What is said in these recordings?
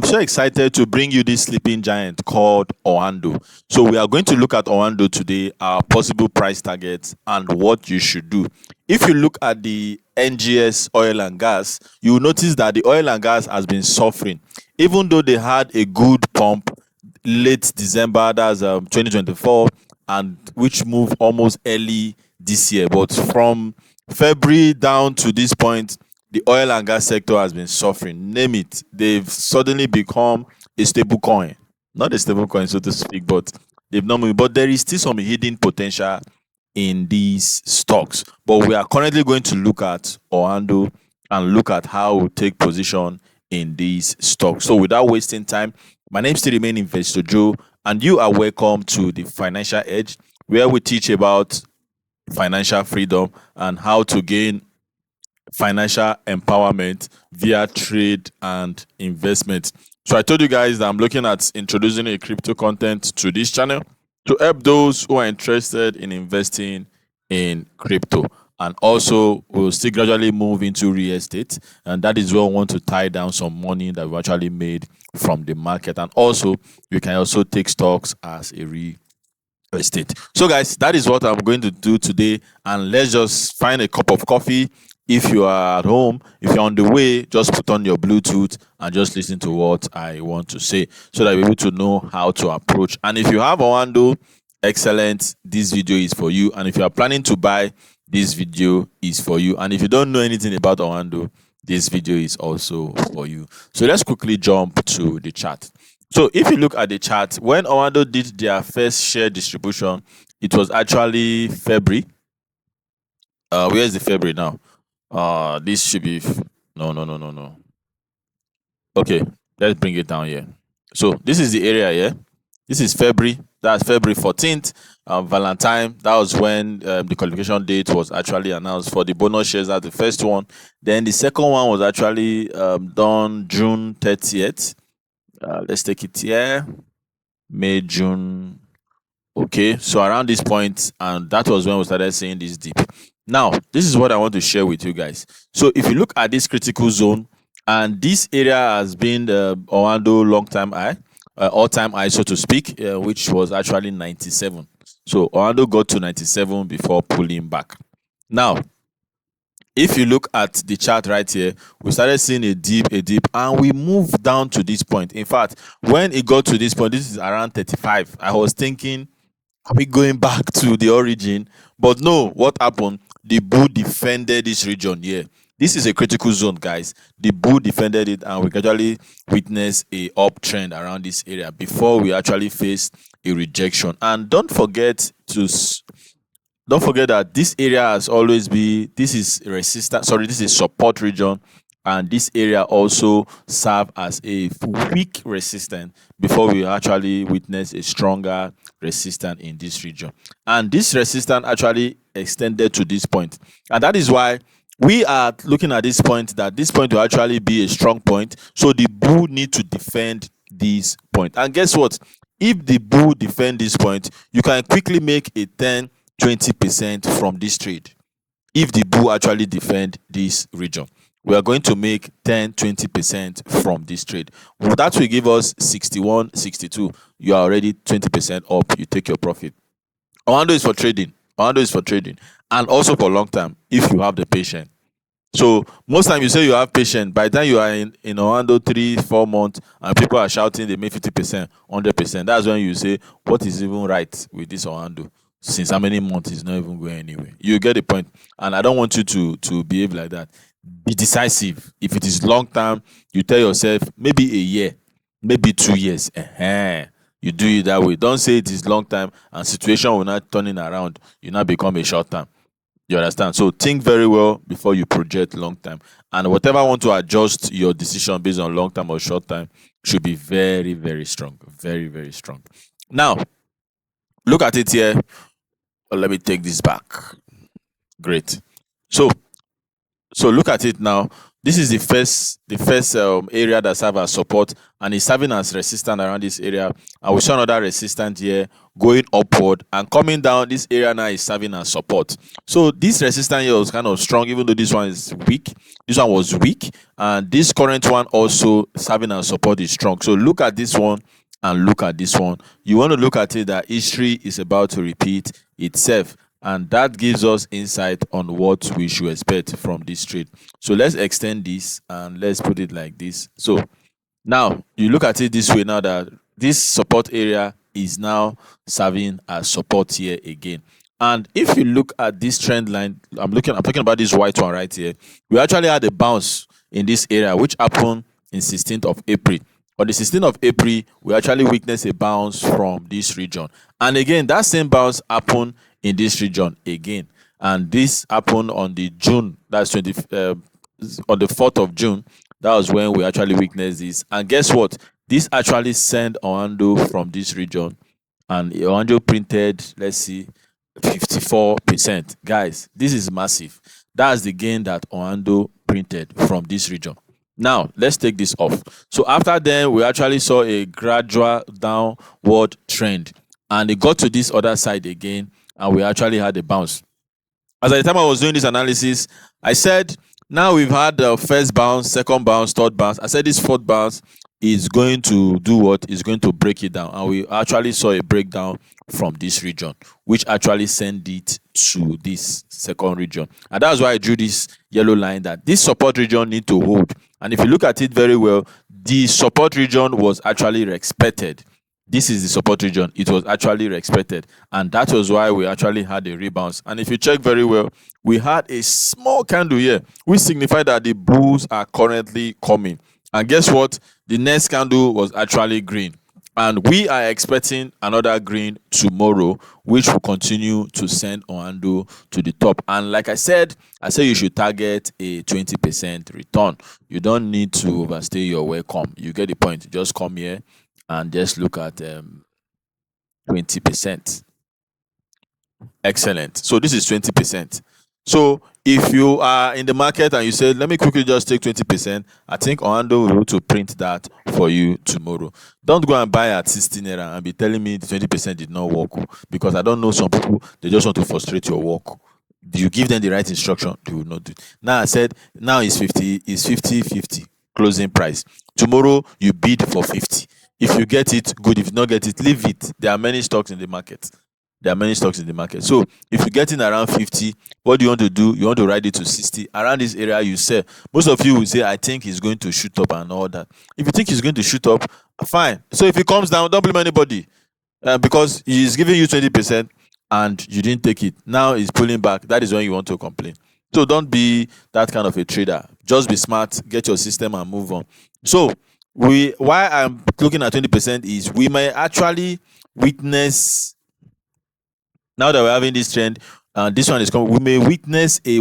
I'm so excited to bring you this sleeping giant called OANDO. So we are going to look at OANDO today, our possible price targets and what you should do. If you look at the NGS oil and gas, you will notice that the oil and gas has been suffering. Even though they had a good pump late December, that's 2024, and which moved almost early this year. But from February down to this point, the oil and gas sector has been suffering. Name it. They've suddenly become a stable coin. Not a stable coin, so to speak, but they've not moved. But there is still some hidden potential in these stocks. But we are currently going to look at OANDO and look at how we take position in these stocks. So without wasting time, my name still remains Investor Joe, and you are welcome to the Financial Edge, where we teach about financial freedom and how to gain financial empowerment via trade and investment. So I told you guys that I'm looking at introducing a crypto content to this channel to help those who are interested in investing in crypto. And also, we'll still gradually move into real estate. And that is where we want to tie down some money that we actually made from the market. And also, you can also take stocks as a real estate. So, guys, that is what I'm going to do today. And let's just find a cup of coffee. If you are at home, if you're on the way, just put on your Bluetooth and just listen to what I want to say so that you're able to know how to approach. And if you have OANDO, excellent, this video is for you. And if you are planning to buy, this video is for you. And if you don't know anything about OANDO, this video is also for you. So let's quickly jump to the chart. So if you look at the chart, when OANDO did their first share distribution, it was actually February. Where's the February now? This should be no. Okay, let's bring it down here. So this is the area here. This is February. That's February 14th. Valentine. That was when the qualification date was actually announced for the bonus shares. That's the first one. Then the second one was actually done June 30th. Let's take it here. May, June. Okay, so around this point, and that was when we started seeing this dip. Now, this is what I want to share with you guys. So if you look at this critical zone, and this area has been the OANDO long-time high, all-time high, so to speak, which was actually 97. So OANDO got to 97 before pulling back. Now, if you look at the chart right here, we started seeing a dip, and we moved down to this point. In fact, when it got to this point, this is around 35. I was thinking, are we going back to the origin? But no, what happened? The bull defended this region here. This is a critical zone, guys. The bull defended it, and we gradually witnessed a uptrend around this area before we actually faced a rejection. And don't forget that this area has always been, this is resistance, sorry, this is support region, and this area also serve as a weak resistance before we actually witness a stronger resistance in this region. And this resistance actually extended to this point, and that is why we are looking at this point, that this point will actually be a strong point. So the bull need to defend this point. And guess what? If the bull defend this point, you can quickly make a 10-20% from this trade. If the bull actually defend this region, we are going to make 10-20% from this trade. Well, that will give us 61, 62. You are already 20% up. You take your profit. OANDO is for trading. OANDO is for trading, and also for long term if you have the patience. So most time you say you have patience. By the time you are in OANDO 3-4 months and people are shouting they make 50%, 100%, that's when you say, what is even right with this OANDO? Since how many months is not even going anywhere? You get the point. And I don't want you to behave like that. Be decisive. If it is long term, you tell yourself maybe a year, maybe 2 years. You do it that way. Don't say it is long time and situation will not turning around. You now become a short term. You understand? So think very well before you project long term. And whatever want to adjust your decision based on long term or short term should be very, very strong. Very, very strong. Now, look at it here. Let me take this back. Great. So So look at it now. This is the first area that serves as support, and it's serving as resistance around this area. And we saw another resistance here going upward and coming down. This area now is serving as support. So this resistance here was kind of strong, even though this one is weak. This one was weak, and this current one also serving as support is strong. So look at this one and look at this one. You want to look at it that history is about to repeat itself, and that gives us insight on what we should expect from this trade. So let's extend this and let's put it like this. So now you look at it this way, now that this support area is now serving as support here again. And if you look at this trend line, I'm talking about this white one right here. We actually had a bounce in this area which happened in 16th of April. On the 16th of April, we actually witnessed a bounce from this region. And again, that same bounce happened in this region again. And this happened on the June, that's on the 4th of June. That was when we actually witnessed this. And guess what? This actually sent OANDO from this region. And OANDO printed, let's see, 54%. Guys, this is massive. That's the gain that OANDO printed from this region. Now, let's take this off. So after then, we actually saw a gradual downward trend. And it got to this other side again, and we actually had a bounce. As at the time I was doing this analysis, I said, now we've had the first bounce, second bounce, third bounce. I said this fourth bounce is going to do what? Is going to break it down. And we actually saw a breakdown from this region, which actually sent it to this second region. And that's why I drew this yellow line, that this support region need to hold. And if you look at it very well, the support region was actually expected. This is the support region. It was actually expected, and that was why we actually had a rebound. And if you check very well, we had a small candle here, which signified that the bulls are currently coming. And guess what? The next candle was actually green, and we are expecting another green tomorrow, which will continue to send OANDO to the top. And like I said you should target a 20% return. You don't need to overstay your welcome. You get the point. Just come here and just look at 20%. Excellent. So this is 20%. So if you are in the market and you say, let me quickly just take 20%, I think OANDO will be able to print that for you tomorrow. Don't go and buy at 16 naira and be telling me the 20% did not work, because I don't know, some people, they just want to frustrate your work. Do you give them the right instruction? They will not do it. Now I said, now it's 50 closing price. Tomorrow you bid for 50. If you get it, good. If you not get it, leave it. There are many stocks in the market. So if you get in around 50, what do you want to do? You want to ride it to 60. Around this area, you sell. Most of you will say, I think he's going to shoot up and all that. If you think he's going to shoot up, fine. So if he comes down, don't blame anybody, because he's giving you 20% and you didn't take it. Now he's pulling back. That is when you want to complain. So don't be that kind of a trader. Just be smart, get your system and move on. So why I'm looking at 20% is we may actually witness, now that we're having this trend, this one is coming, we may witness a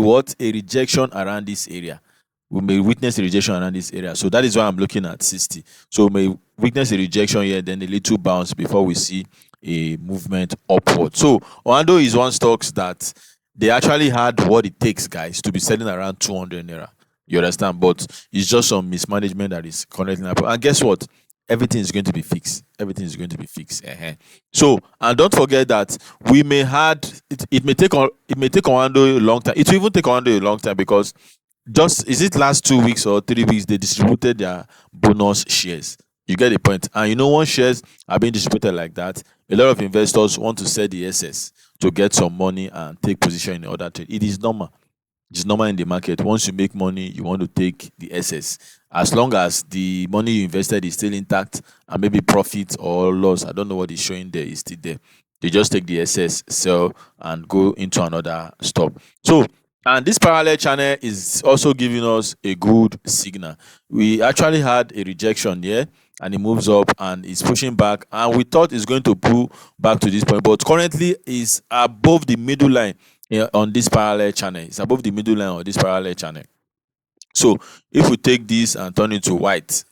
rejection around this area. So that is why I'm looking at 60. So we may witness a rejection here, then a little bounce before we see a movement upward. So OANDO is one stock that they actually had what it takes, guys, to be selling around 200 naira. You understand? But it's just some mismanagement that is currently happening. And guess what? Everything is going to be fixed. So, and don't forget that we may it may take OANDO a long time. It will even take OANDO a long time, because is it last 2 weeks or 3 weeks they distributed their bonus shares. You get the point. And once shares are being distributed like that, a lot of investors want to sell the SS to get some money and take position in the other trade. It is normal. It's normal in the market. Once you make money, you want to take the SS. As long as the money you invested is still intact, and maybe profit or loss, I don't know what is showing there, is still there. You just take the SS, sell, and go into another stock. So, and this parallel channel is also giving us a good signal. We actually had a rejection here, and it moves up and it's pushing back, and we thought it's going to pull back to this point, but currently is above the middle line on this parallel channel. It's above the middle line on this parallel channel. So if we take this and turn it to white,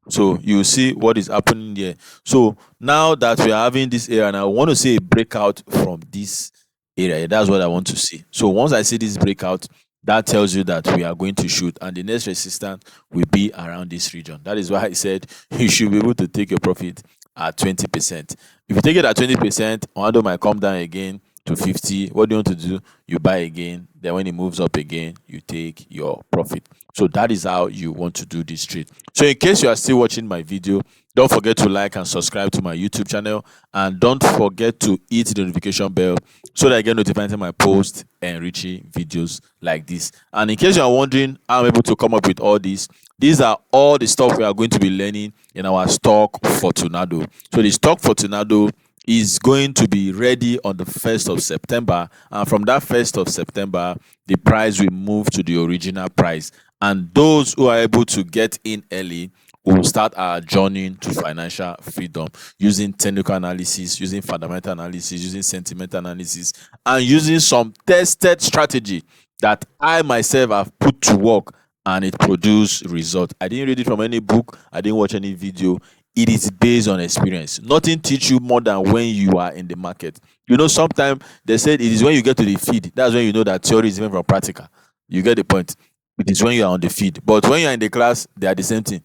so you see what is happening here. So now that we are having this area, and I want to see a breakout from this area. That's what I want to see. So once I see this breakout, that tells you that we are going to shoot, and the next resistance will be around this region. That is why I said you should be able to take your profit at 20%. If you take it at 20%, Oando might come down again to 50. What do you want to do? You buy again. Then when it moves up again, you take your profit. So that is how you want to do this trade. So in case you are still watching my video, don't forget to like and subscribe to my YouTube channel, and don't forget to hit the notification bell so that I get notified when I post enriching videos like this. And in case you are wondering how I'm able to come up with all this, these are all the stuff we are going to be learning in our stock Fortunado. So the stock Fortunado is going to be ready on the 1st of September, and from that 1st of September, the price will move to the original price, and those who are able to get in early will start our journey to financial freedom using technical analysis, using fundamental analysis, using sentiment analysis, and using some tested strategy that I myself have put to work, and it produced result. I didn't read it from any book. I didn't watch any video. It is based on experience. Nothing teach you more than when you are in the market. You know, sometimes they said it is when you get to the feed, that's when you know that theory is different from practical. You get the point. It is when you are on the feed. But when you are in the class, they are the same thing.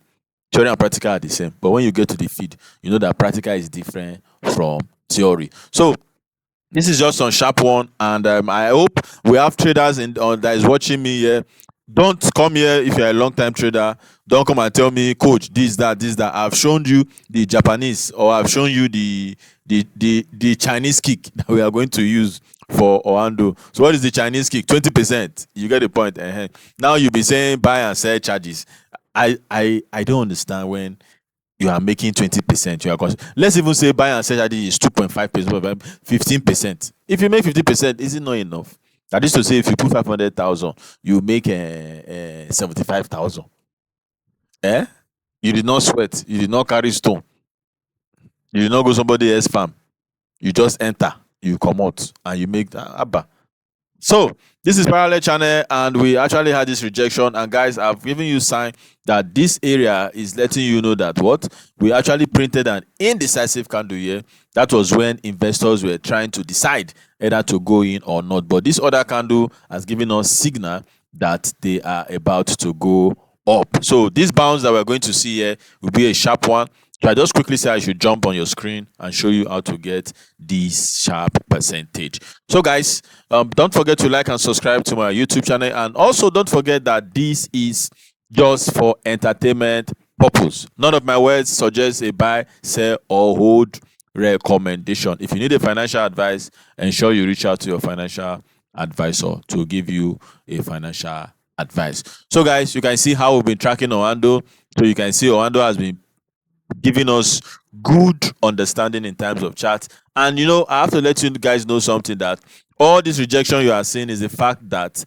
Theory and practical are the same. But when you get to the feed, you know that practical is different from theory. So this is just on sharp one, and I hope we have traders that is watching me here. Don't come here if you're a long-time trader. Don't come and tell me, coach, this, that. I've shown you the Japanese, or I've shown you the Chinese kick that we are going to use for Oando. So what is the Chinese kick? 20%. You get the point. Now you'll be saying buy and sell charges. I don't understand when you are making 20%. You are let's even say buy and sell charges is 2.5%, 15%. If you make 50%, is it not enough? That is to say, if you put 500,000, you make 75,000. You did not sweat. You did not carry stone. You did not go somebody else's farm. You just enter, you come out, and you make abba. So this is parallel channel, and we actually had this rejection. And guys, I've given you sign that this area is letting you know that what we actually printed an indecisive candle here. That was when investors were trying to decide either to go in or not. But this other candle has given us signal that they are about to go up. So this bounce that we're going to see here will be a sharp one. So I just quickly say I should jump on your screen and show you how to get this sharp percentage. So guys, don't forget to like and subscribe to my YouTube channel, and also don't forget that this is just for entertainment purpose. None of my words suggest a buy, sell, or hold recommendation. If you need a financial advice, ensure you reach out to your financial advisor to give you a financial advice. So guys, you can see how we've been tracking Oando. So you can see Oando has been giving us good understanding in terms of chart. And you know, I have to let you guys know something, that all this rejection you are seeing is the fact that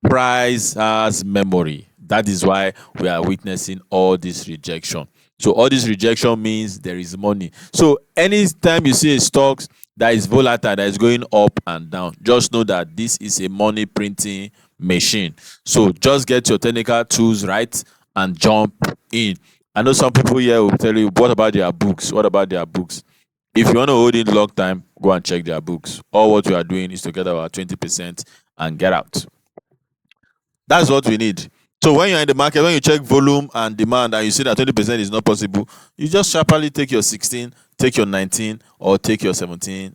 price has memory. That is why we are witnessing all this rejection. So all this rejection means there is money. So anytime you see a stock that is volatile, that is going up and down, just know that this is a money printing machine. So just get your technical tools right and jump in. I know some people here will tell you, what about their books? What about their books? If you want to hold in long time, go and check their books. All what we are doing is to get our 20% and get out. That's what we need. So when you're in the market, when you check volume and demand and you see that 20% is not possible, you just sharply take your 16, take your 19, or take your 17%.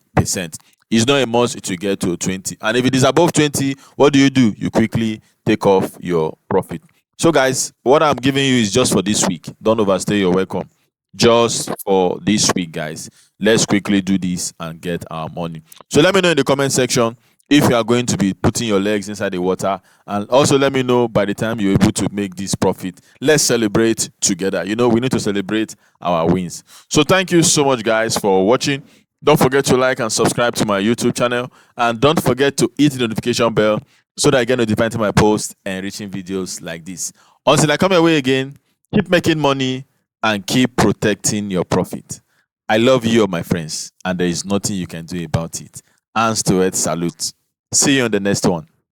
It's not a must to get to 20. And if it is above 20, what do? You quickly take off your profit. So guys, what I'm giving you is just for this week. Don't overstay your welcome. Just for this week, guys. Let's quickly do this and get our money. So let me know in the comment section if you are going to be putting your legs inside the water, and also let me know by the time you're able to make this profit. Let's celebrate together. You know, we need to celebrate our wins. So thank you so much, guys, for watching. Don't forget to like and subscribe to my YouTube channel, and don't forget to hit the notification bell so that I get notified to my posts and enriching videos like this. Until I come your way again, keep making money and keep protecting your profit. I love you, my friends, and there is nothing you can do about it. Hands to earth salute. See you on the next one.